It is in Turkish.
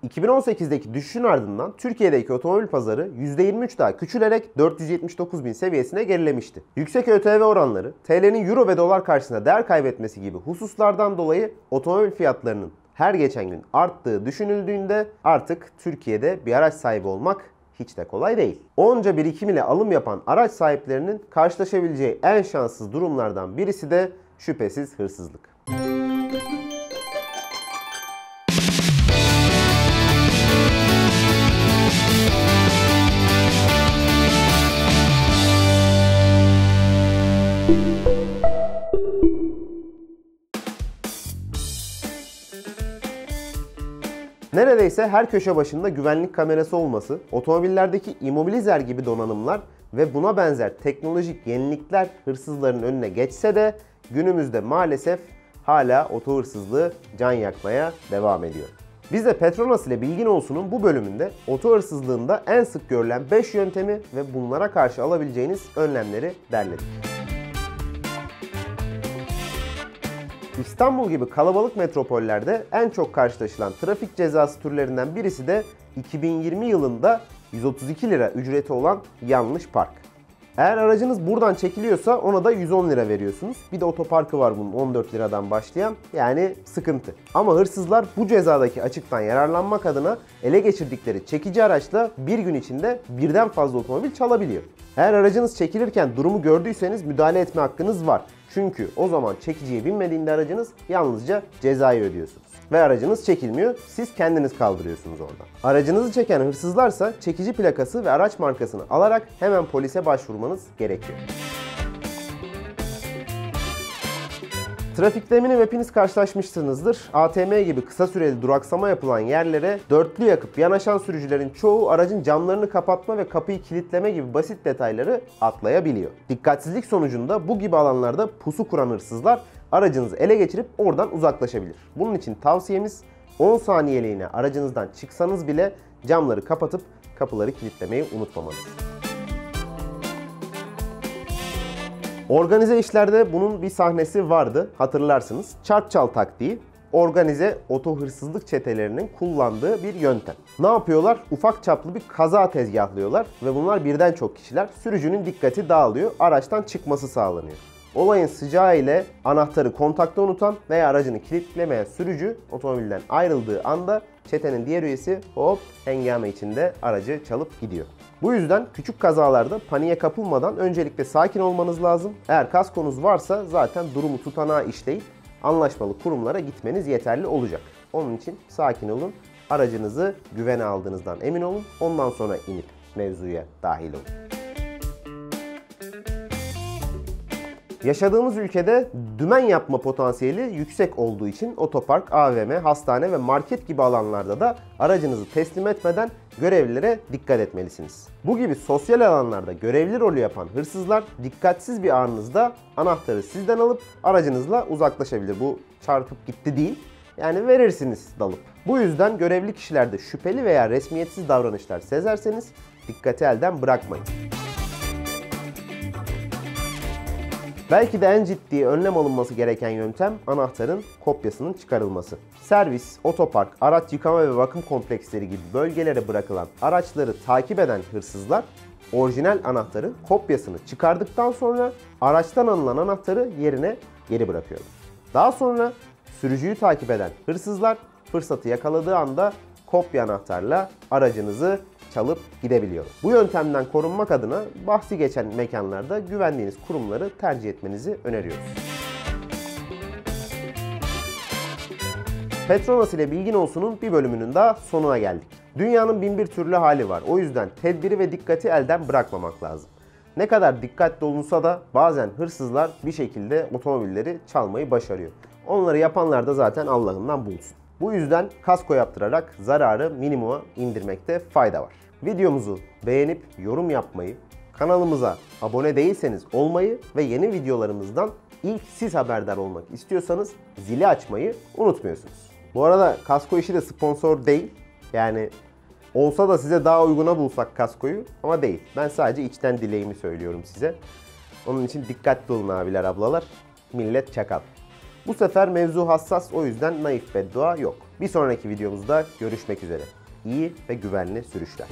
2018'deki düşüşün ardından Türkiye'deki otomobil pazarı %23 daha küçülerek 479 bin seviyesine gerilemişti. Yüksek ÖTV oranları, TL'nin euro ve dolar karşısında değer kaybetmesi gibi hususlardan dolayı otomobil fiyatlarının her geçen gün arttığı düşünüldüğünde artık Türkiye'de bir araç sahibi olmak hiç de kolay değil. Onca birikim ile alım yapan araç sahiplerinin karşılaşabileceği en şanssız durumlardan birisi de şüphesiz hırsızlık. Neredeyse her köşe başında güvenlik kamerası olması, otomobillerdeki immobilizer gibi donanımlar ve buna benzer teknolojik yenilikler hırsızların önüne geçse de günümüzde maalesef hala oto hırsızlığı can yakmaya devam ediyor. Biz de Petronas ile Bilgin Olsun'un bu bölümünde oto hırsızlığında en sık görülen 5 yöntemi ve bunlara karşı alabileceğiniz önlemleri derledik. İstanbul gibi kalabalık metropollerde en çok karşılaşılan trafik cezası türlerinden birisi de 2020 yılında 132 lira ücreti olan yanlış park. Eğer aracınız buradan çekiliyorsa ona da 110 lira veriyorsunuz. Bir de otoparkı var bunun 14 liradan başlayan. Yani sıkıntı. Ama hırsızlar bu cezadaki açıktan yararlanmak adına ele geçirdikleri çekici araçla bir gün içinde birden fazla otomobil çalabiliyor. Eğer aracınız çekilirken durumu gördüyseniz müdahale etme hakkınız var. Çünkü o zaman çekiciye binmediğinde aracınız yalnızca cezayı ödüyorsunuz. Ve aracınız çekilmiyor, siz kendiniz kaldırıyorsunuz oradan. Aracınızı çeken hırsızlarsa çekici plakası ve araç markasını alarak hemen polise başvurmanız gerekiyor. Trafikte eminim hepiniz karşılaşmışsınızdır. ATM gibi kısa süreli duraksama yapılan yerlere dörtlü yakıp yanaşan sürücülerin çoğu aracın camlarını kapatma ve kapıyı kilitleme gibi basit detayları atlayabiliyor. Dikkatsizlik sonucunda bu gibi alanlarda pusu kuran hırsızlar aracınızı ele geçirip oradan uzaklaşabilir. Bunun için tavsiyemiz 10 saniyeliğine aracınızdan çıksanız bile camları kapatıp kapıları kilitlemeyi unutmamanız. Organize işlerde bunun bir sahnesi vardı, hatırlarsınız. Çark çal taktiği, organize oto hırsızlık çetelerinin kullandığı bir yöntem. Ne yapıyorlar? Ufak çaplı bir kaza tezgahlıyorlar ve bunlar birden çok kişiler. Sürücünün dikkati dağılıyor, araçtan çıkması sağlanıyor. Olayın sıcağı ile anahtarı kontakta unutan veya aracını kilitlemeyen sürücü otomobilden ayrıldığı anda çetenin diğer üyesi hop hengame içinde aracı çalıp gidiyor. Bu yüzden küçük kazalarda paniğe kapılmadan öncelikle sakin olmanız lazım. Eğer kaskonuz varsa zaten durumu tutanağa işleyip anlaşmalı kurumlara gitmeniz yeterli olacak. Onun için sakin olun, aracınızı güvene aldığınızdan emin olun. Ondan sonra inip mevzuya dahil olun. Yaşadığımız ülkede dümen yapma potansiyeli yüksek olduğu için otopark, AVM, hastane ve market gibi alanlarda da aracınızı teslim etmeden görevlilere dikkat etmelisiniz. Bu gibi sosyal alanlarda görevli rolü yapan hırsızlar dikkatsiz bir anınızda anahtarı sizden alıp aracınızla uzaklaşabilir. Bu çarpıp gitti değil, yani verirsiniz dalıp. Bu yüzden görevli kişilerde şüpheli veya resmiyetsiz davranışlar sezerseniz dikkati elden bırakmayın. Belki de en ciddi önlem alınması gereken yöntem anahtarın kopyasının çıkarılması. Servis, otopark, araç yıkama ve bakım kompleksleri gibi bölgelere bırakılan araçları takip eden hırsızlar orijinal anahtarın kopyasını çıkardıktan sonra araçtan alınan anahtarı yerine geri bırakıyorlar. Daha sonra sürücüyü takip eden hırsızlar fırsatı yakaladığı anda kopya anahtarla aracınızı çalıp gidebiliyor. Bu yöntemden korunmak adına bahsi geçen mekanlarda güvendiğiniz kurumları tercih etmenizi öneriyoruz. Petronas ile Bilgin Olsun'un bir bölümünün daha sonuna geldik. Dünyanın bin bir türlü hali var. O yüzden tedbiri ve dikkati elden bırakmamak lazım. Ne kadar dikkatli olunsa da bazen hırsızlar bir şekilde otomobilleri çalmayı başarıyor. Onları yapanlar da zaten Allah'ından bulsun. Bu yüzden kasko yaptırarak zararı minimuma indirmekte fayda var. Videomuzu beğenip yorum yapmayı, kanalımıza abone değilseniz olmayı ve yeni videolarımızdan ilk siz haberdar olmak istiyorsanız zili açmayı unutmuyorsunuz. Bu arada kasko işi de sponsor değil. Yani olsa da size daha uyguna bulsak kaskoyu ama değil. Ben sadece içten dileğimi söylüyorum size. Onun için dikkatli olun abiler ablalar. Millet çakal. Bu sefer mevzu hassas, o yüzden naif beddua yok. Bir sonraki videomuzda görüşmek üzere. İyi ve güvenli sürüşler.